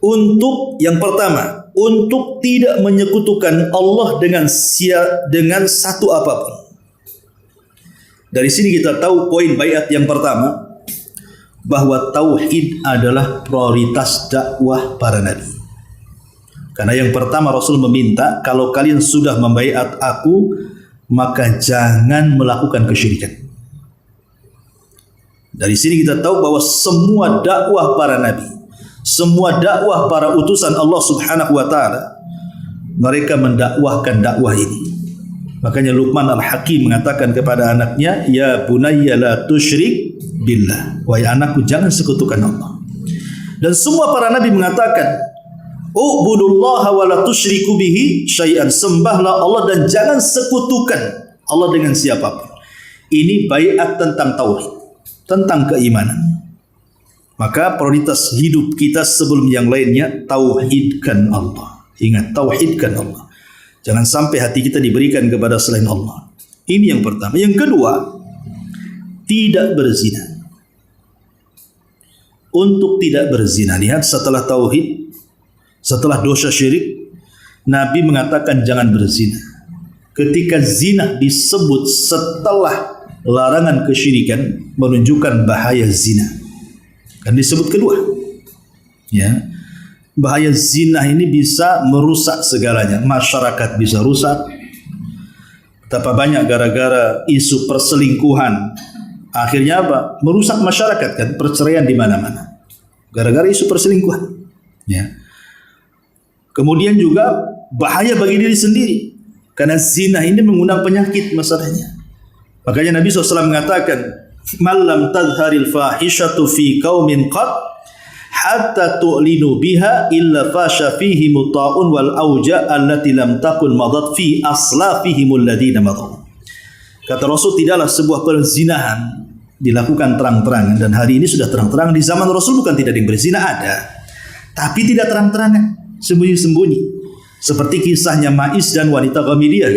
Untuk yang pertama, untuk tidak menyekutukan Allah dengan satu apapun. Dari sini kita tahu poin baiat yang pertama, bahwa tauhid adalah prioritas dakwah para nabi. Karena yang pertama Rasul meminta, kalau kalian sudah membaiat aku, maka jangan melakukan kesyirikan. Dari sini kita tahu bahwa semua dakwah para nabi, semua dakwah para utusan Allah Subhanahu wa taala, mereka mendakwahkan dakwah ini. Makanya Luqman Al-Hakim mengatakan kepada anaknya, ya bunayya la tusyrik billah, wahai anakku jangan sekutukan Allah. Dan semua para nabi mengatakan, ubudullaha wa la tusyriku bihi syai'an, sembahlah Allah dan jangan sekutukan Allah dengan siapapun. Ini baiat tentang tauhid, tentang keimanan. Maka prioritas hidup kita sebelum yang lainnya, tauhidkan Allah. Ingat, tauhidkan Allah. Jangan sampai hati kita diberikan kepada selain Allah. Ini yang pertama. Yang kedua, tidak berzina. Untuk tidak berzina, lihat setelah tauhid, setelah dosa syirik, Nabi mengatakan jangan berzina. Ketika zina disebut setelah larangan kesyirikan, menunjukkan bahaya zina. Kan disebut kedua. Ya. Bahaya zina ini bisa merusak segalanya. Masyarakat bisa rusak. Betapa banyak gara-gara isu perselingkuhan. Akhirnya apa? Merusak masyarakat, kan? Perceraian di mana-mana. Gara-gara isu perselingkuhan. Ya. Kemudian juga bahaya bagi diri sendiri. Karena zina ini mengundang penyakit masalahnya. Makanya Nabi SAW mengatakan, "Man lam tadharil fahishatu fi qaumin qad hatta tu'linu biha illa fasha fihi muta'un wal auja allati lam takun madat fi aslafihim alladhina madaw." Kata Rasul, tidaklah sebuah perzinahan dilakukan terang-terangan, dan hari ini sudah terang-terangan. Di zaman Rasul bukan tidak ada yang berzina, ada, tapi tidak terang-terangan, sembunyi-sembunyi. Seperti kisahnya Ma'is dan wanita Ghamidiyah,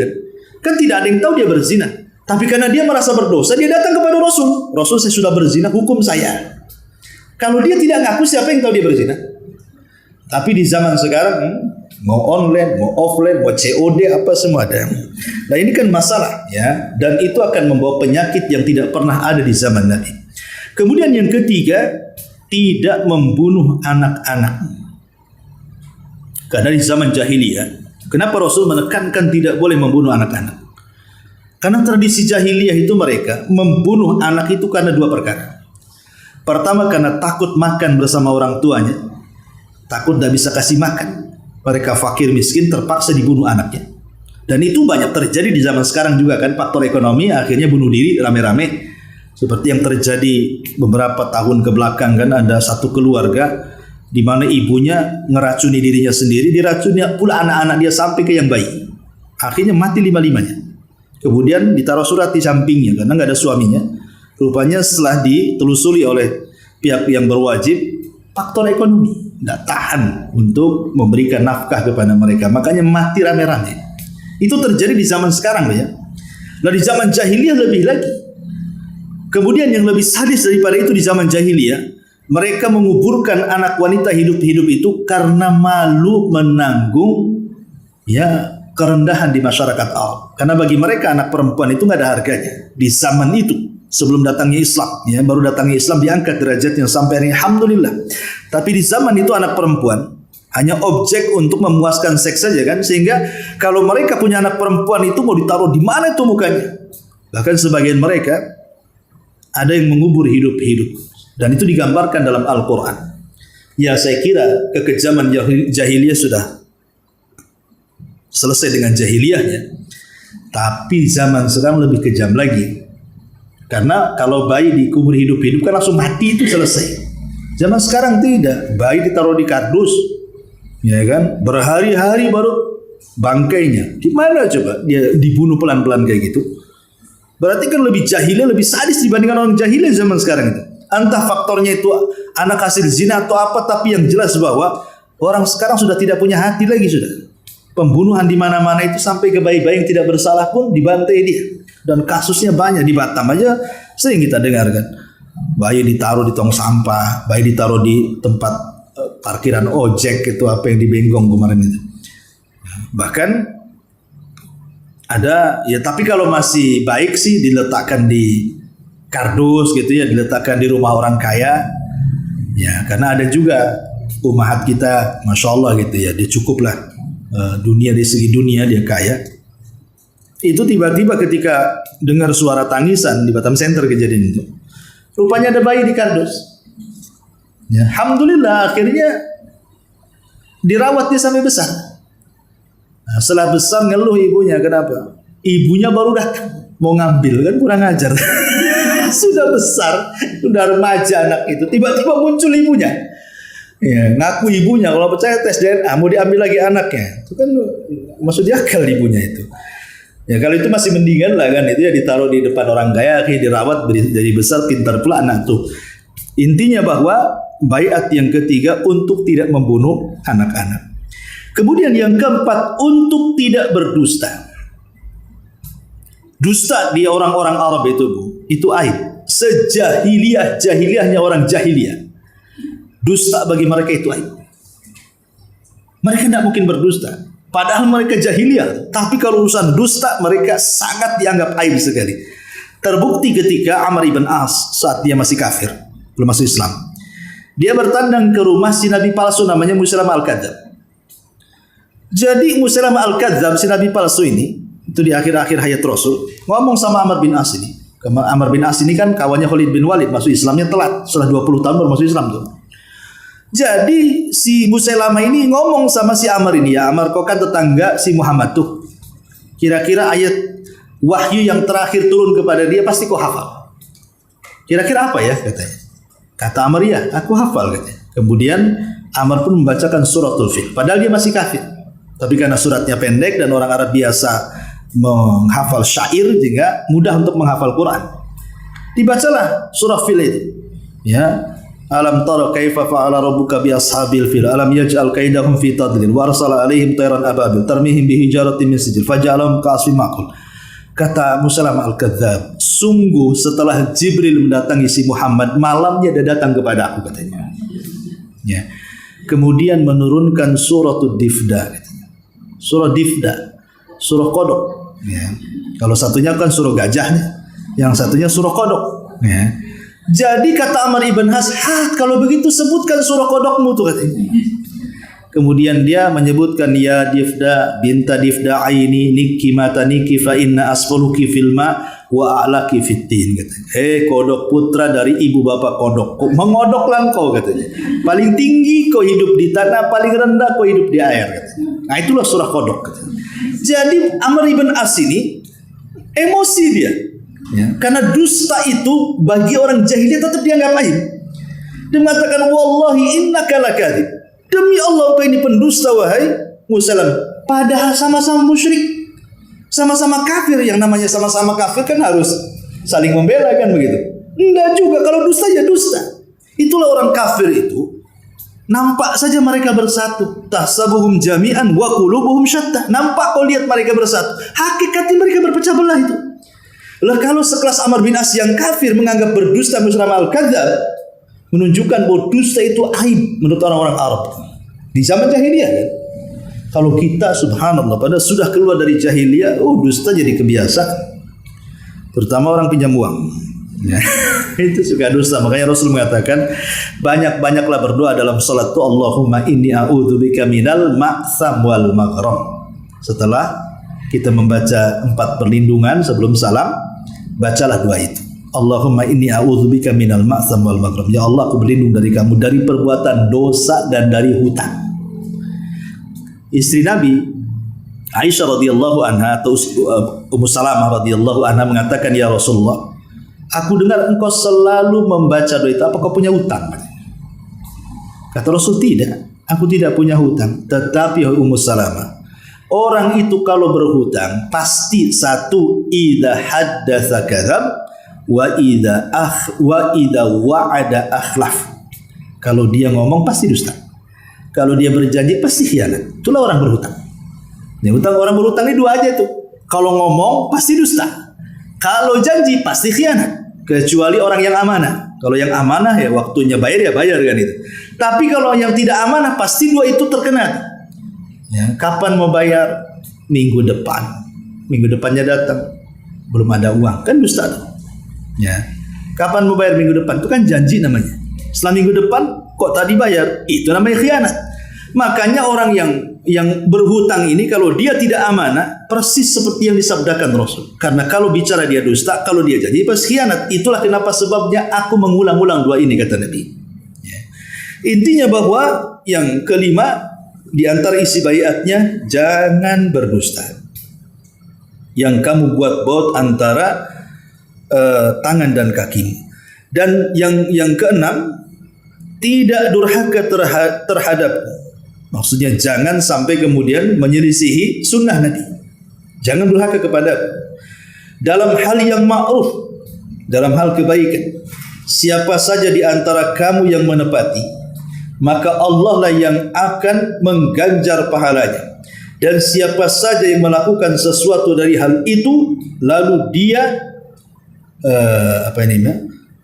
kan tidak ada yang tahu dia berzina, tapi karena dia merasa berdosa, dia datang kepada Rasul. Rasul, saya sudah berzina, hukum saya. Kalau dia tidak ngaku, siapa yang tahu dia berzina? Tapi di zaman sekarang, mau online, mau offline, mau COD, apa semua ada. Nah ini kan masalah, ya, dan itu akan membawa penyakit yang tidak pernah ada di zaman Nabi. Kemudian yang ketiga, tidak membunuh anak-anak. Karena di zaman jahiliyah, kenapa Rasul menekankan tidak boleh membunuh anak-anak? Karena tradisi jahiliyah itu mereka membunuh anak itu karena dua perkara. Pertama, karena takut makan bersama orang tuanya, takut tidak bisa kasih makan. Mereka fakir miskin, terpaksa dibunuh anaknya. Dan itu banyak terjadi di zaman sekarang juga, kan, faktor ekonomi, akhirnya bunuh diri rame-rame. Seperti yang terjadi beberapa tahun ke belakang, kan, ada satu keluarga di mana ibunya ngeracuni dirinya sendiri, diracuni pula anak-anak dia sampai ke yang bayi. Akhirnya mati lima-limanya. Kemudian ditaruh surat di sampingnya karena nggak ada suaminya. Rupanya setelah ditelusuri oleh pihak yang berwajib, faktor ekonomi tidak tahan untuk memberikan nafkah kepada mereka, makanya mati rame-rame. Itu terjadi di zaman sekarang, ya. Nah di zaman jahiliyah lebih lagi. Kemudian yang lebih sadis daripada itu, di zaman jahiliyah mereka menguburkan anak wanita hidup-hidup itu karena malu menanggung, ya, kerendahan di masyarakat Arab. Karena bagi mereka anak perempuan itu nggak ada harganya di zaman itu. Sebelum datangnya Islam, ya, baru datangnya Islam diangkat derajatnya sampai hari ini, alhamdulillah. Tapi di zaman itu anak perempuan hanya objek untuk memuaskan seks saja, kan, sehingga kalau mereka punya anak perempuan itu mau ditaruh di mana itu mukanya. Bahkan sebagian mereka ada yang mengubur hidup-hidup, dan itu digambarkan dalam Al-Quran. Ya, saya kira kekejaman jahiliyah sudah selesai dengan jahiliyahnya, tapi zaman sekarang lebih kejam lagi. Karena kalau bayi dikubur hidup-hidup kan langsung mati, itu selesai. Zaman sekarang tidak, bayi ditaruh di kardus, ya kan, berhari-hari baru bangkainya. Gimana coba dia dibunuh pelan-pelan kayak gitu? Berarti kan lebih jahiliyah, lebih sadis dibandingkan orang jahiliyah zaman sekarang itu. Entah faktornya itu anak hasil zina atau apa, tapi yang jelas bahwa orang sekarang sudah tidak punya hati lagi sudah. Pembunuhan di mana-mana itu sampai ke bayi-bayi yang tidak bersalah pun dibantai dia. Dan kasusnya banyak di Batam aja sering kita dengarkan. Bayi ditaruh di tong sampah, bayi ditaruh di tempat parkiran ojek, itu apa yang di Benggong kemarin itu. Bahkan ada ya, tapi kalau masih baik sih diletakkan di kardus gitu ya, diletakkan di rumah orang kaya. Ya, karena ada juga umahat kita, masya Allah gitu ya, dia cukup lah dunia, dari segi dunia dia kaya. Itu tiba-tiba ketika dengar suara tangisan di Batam Center kejadian itu, rupanya ada bayi di kardus. Ya, alhamdulillah akhirnya dirawat dia sampai besar. Nah, setelah besar ngeluh ibunya, kenapa? Ibunya baru datang mau ngambil, kan kurang ajar. Sudah besar, sudah remaja anak itu, tiba-tiba muncul ibunya. Ya, ngaku ibunya, kalau percaya tes DNA mau diambil lagi anaknya. Itu kan maksud dia akal ibunya itu. Ya kalau itu masih mendingan lah kan, itu ya ditaruh di depan orang kaya, akhirnya dirawat jadi besar, pintar pula anak tuh. Intinya bahwa baiat yang ketiga untuk tidak membunuh anak-anak. Kemudian yang keempat, untuk tidak berdusta. Dusta di orang-orang Arab itu, Bu, itu aib. Jahiliyahnya orang jahiliyah. Dusta bagi mereka itu aib. Mereka tidak mungkin berdusta. Padahal mereka jahiliyah. Tapi kalau urusan dusta, mereka sangat dianggap aib sekali. Terbukti ketika Amr ibn As saat dia masih kafir, belum masuk Islam. Dia bertandang ke rumah si Nabi palsu namanya Musailamah al-Kadzdzab. Jadi Musailamah al-Kadzdzab, si Nabi palsu ini, itu di akhir-akhir hayat Rasul, ngomong sama Amr bin As ini. Amr bin As ini kan kawannya Khalid bin Walid, masuk Islamnya telat, setelah 20 tahun baru masuk Islam tuh. Jadi si Musailamah ini ngomong sama si Amr ini, ya Amr, kau kan tetangga si Muhammad tuh. Kira-kira ayat wahyu yang terakhir turun kepada dia pasti kau hafal. Kira-kira apa ya katanya? Kata Amr, ya aku hafal katanya. Kemudian Amr pun membacakan suratul Fil. Padahal dia masih kafir. Tapi karena suratnya pendek dan orang Arab biasa menghafal syair, sehingga mudah untuk menghafal Quran. Dibacalah surah Fil itu. Ya. Alam tara kaifa fa'ala rabbuka bi ashabil fil alam yaj'al kaidahum fi tadlil wa arsala alaihim tayran ababil tarmihim bi hijaratin min sijil faj'alahum ka'asfin ma'kul. Kata Musailamah al-Kadzdzab, sungguh setelah Jibril mendatangi si Muhammad, malamnya dia datang kepada aku katanya. Ya. Kemudian menurunkan suratul Difda katanya. Surah Difda, surah kodok. Ya. Kalau satunya kan surah gajahnya, yang satunya surah kodok. Ya. Jadi kata Amr ibn As, kalau begitu sebutkan surah kodokmu tuh katanya. Kemudian dia menyebutkan, ya Difda binta Difda aini niki mata niki fa inna asfaluki fil ma wa a'laki fitin katanya. Kodok putra dari ibu bapak kodok, mengodoklah engkau katanya. Paling tinggi kau hidup di tanah, paling rendah kau hidup di air katanya. Nah itulah surah kodok katanya. Jadi Amr ibn As ini emosi dia. Ya, karena dusta itu bagi orang jahiliyah tetap dianggap aib. Dia mengatakan, wallahi innaka lakadzib. Demi Allah engkau ini pendusta wahai Musailamah. Padahal sama-sama musyrik, sama-sama kafir. Yang namanya sama-sama kafir kan harus saling membela kan begitu. Enggak juga, kalau dusta ya dusta. Itulah orang kafir itu. Nampak saja mereka bersatu. Tahsabuhum jami'an wa qulubuhum syatta. Nampak kau lihat mereka bersatu, hakikatnya mereka berpecah belah itu. Lah kalau sekelas Amr bin As yang kafir menganggap berdusta Musailamah al-Kadzdzab, menunjukkan bahwa dusta itu aib menurut orang-orang Arab di zaman jahiliyah kan. Kalau kita subhanallah pada sudah keluar dari jahiliyah, dusta jadi kebiasaan. Terutama orang pinjam uang. Ya, itu suka dusta. Makanya Rasul mengatakan, banyak-banyaklah berdoa dalam salat itu, Allahumma inni a'udzubika minal ma'tsam wal maghram. Setelah kita membaca 4 perlindungan sebelum salam, bacalah doa itu. Allahumma inni a'udzubika minal ma'tsam wal maghram. Ya Allah, aku berlindung dari kamu dari perbuatan dosa dan dari hutang. Istri Nabi Aisyah radhiyallahu anha atau Ummu Salamah radhiyallahu anha mengatakan, ya Rasulullah, aku dengar engkau selalu membaca doa itu, apa kau punya hutang? Kata Rasul, tidak, aku tidak punya hutang. Tetapi Ummu Salamah, orang itu kalau berhutang pasti satu, idza haddatsa kadzab, wa idza wa'ada akhlaf. Kalau dia ngomong pasti dusta. Kalau dia berjanji pasti khianat. Itulah orang berhutang. Orang berhutang ini dua aja tuh. Kalau ngomong pasti dusta. Kalau janji pasti khianat. Kecuali orang yang amanah. Kalau yang amanah ya waktunya bayar ya bayar kan itu. Tapi kalau yang tidak amanah pasti dua itu terkena. Ya, kapan mau bayar? Minggu depan. Minggu depannya datang belum ada uang, kan dusta tuh. Ya. Kapan mau bayar minggu depan? Itu kan janji namanya. Setelah minggu depan kok tadi bayar? Itu namanya khianat. Makanya orang yang berhutang ini kalau dia tidak amanah persis seperti yang disabdakan Rasul. Karena kalau bicara dia dusta, kalau dia janji pasti khianat. Itulah kenapa sebabnya aku mengulang-ulang dua ini kata Nabi. Ya. Intinya bahwa yang kelima di antara isi baiatnya jangan berdusta. Yang kamu buat antara tangan dan kakimu. Dan yang keenam, tidak durhaka terhadap. Maksudnya jangan sampai kemudian menyelisihi sunnah Nabi. Jangan durhaka kepada dalam hal yang ma'ruf, dalam hal kebaikan. Siapa saja di antara kamu yang menepati, maka Allah lah yang akan mengganjar pahalanya. Dan siapa saja yang melakukan sesuatu dari hal itu, lalu dia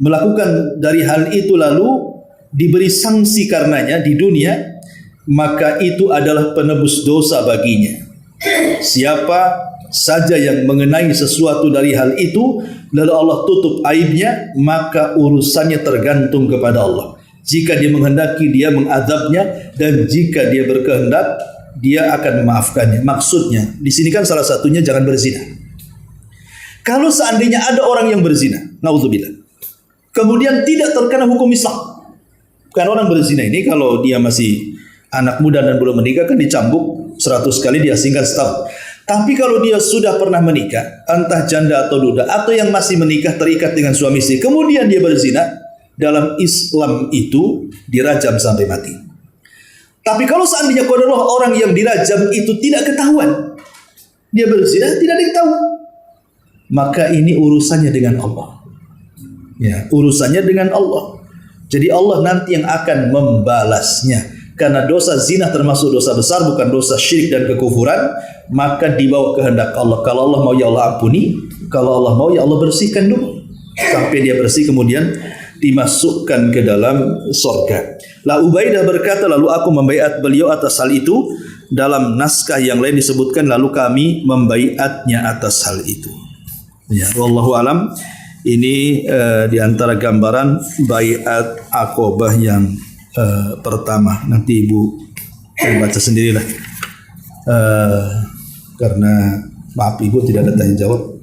melakukan dari hal itu lalu diberi sanksi karenanya di dunia, maka itu adalah penebus dosa baginya. Siapa saja yang mengenai sesuatu dari hal itu lalu Allah tutup aibnya, maka urusannya tergantung kepada Allah. Jika dia menghendaki, dia mengadabnya, dan jika dia berkehendak, dia akan memaafkannya. Maksudnya di sini kan salah satunya jangan berzina. Kalau seandainya ada orang yang berzina, naudzubillah, kemudian tidak terkena hukum Islam. Karena orang berzina ini kalau dia masih anak muda dan belum menikah kan dicambuk 100 kali, diasingkan setahun. Tapi kalau dia sudah pernah menikah, entah janda atau duda, atau yang masih menikah terikat dengan suami istri, kemudian dia berzina, dalam Islam itu dirajam sampai mati. Tapi kalau seandainya qadarullah orang yang dirajam itu tidak ketahuan, dia berzina tidak diketahui, maka ini urusannya dengan Allah. Ya, urusannya dengan Allah. Jadi Allah nanti yang akan membalasnya. Karena dosa zina termasuk dosa besar, bukan dosa syirik dan kekufuran. Maka di bawah kehendak Allah. Kalau Allah mau ya Allah ampuni, kalau Allah mau ya Allah bersihkan dulu. Sampai dia bersih kemudian dimasukkan ke dalam surga. La Ubaidah berkata, lalu aku membaiat beliau atas hal itu. Dalam naskah yang lain disebutkan, lalu kami membaiatnya atas hal itu. Ya, wallahu alam. Ini di antara gambaran baiat Aqabah yang pertama. Nanti Ibu baca sendirilah. Karena maaf Ibu tidak ada tanya jawab.